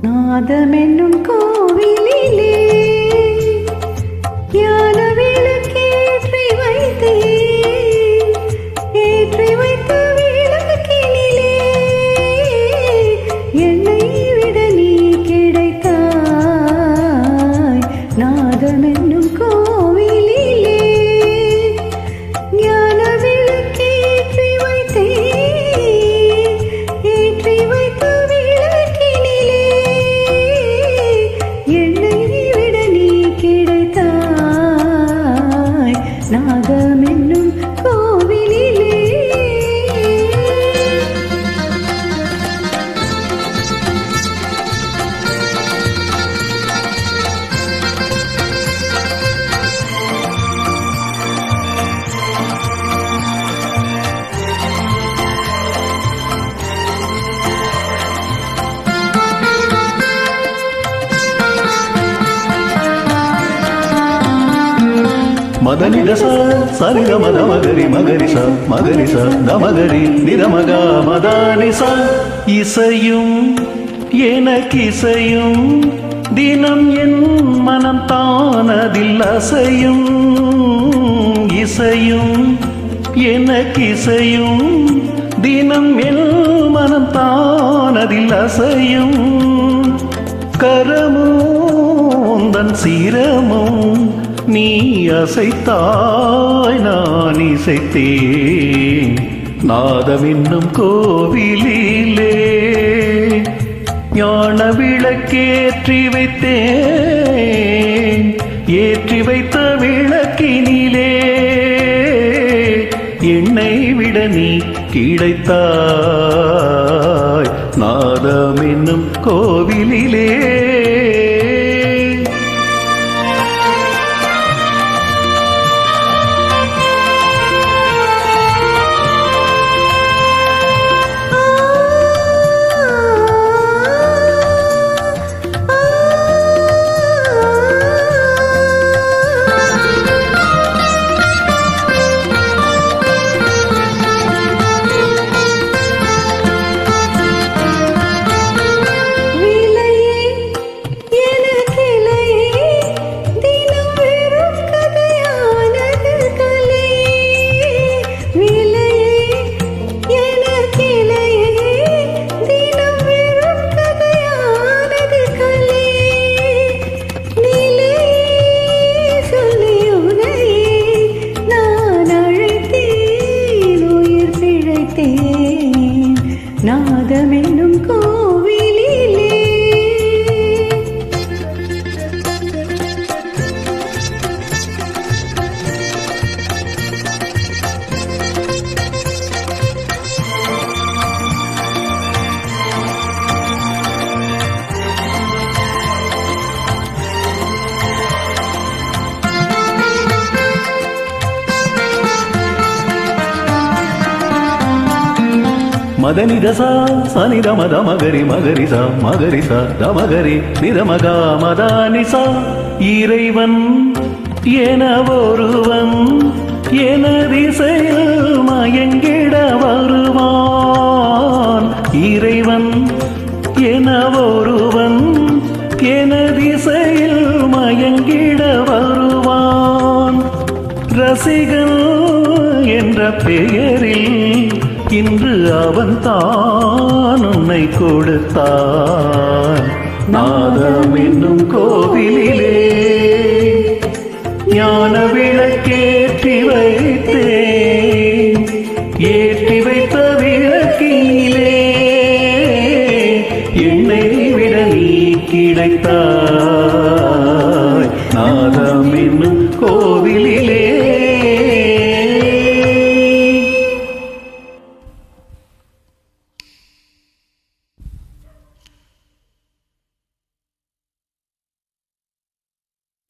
நாதமென்னும் கோவிலிலே ஞான விளக்கேற்றி வைத்தேன். ஏற்றி வைத்த விளக்கினிலே என்னை விட நீ கிடைத்தாய். நாதமென்னும் கோவிலிலே ஞான விளக்கேற்றி வைத்தேன். ஏற்றி வைத்த நாதமென்னும் கோவிலிலே மதனிதச சரித மத மகரி மகரிச மகரிச தமகரி நிரமக மதானிச. இசையும் எனக்கிசையும் தினம் என் மனம் தானதில் அசையும். இசையும் எனக்கிசையும் தினம் என் மனம் தானதில் அசையும். கரமும் தன் சீரமும் நீ அசைத்தாய் நான் இசைத்தேன். நாதமென்னும் கோவிலிலே ஞான விளக்கேற்றி வைத்தேன். ஏற்றி வைத்த விளக்கினிலே என்னை விட நீ கிடைத்தாய். நாதமென்னும் கோவிலிலே நாதமென்னும் கோவிலிலே மதனிதச சனித மத மகரி மகரிச மகரிச தமகரி நிரமக மதானிச. இறைவன் என ஒருவன் எனதிசையில் மயங்கிட வருவான். இறைவன் என ஒருவன் எனதிசையில் மயங்கிட வருவான். ரசிகன் என்ற பெயரில் இன்று அவன் தான் உன்னை கொடுத்தான். நாதமென்னும் கோவிலிலே ஞான விளக்கேற்றி வை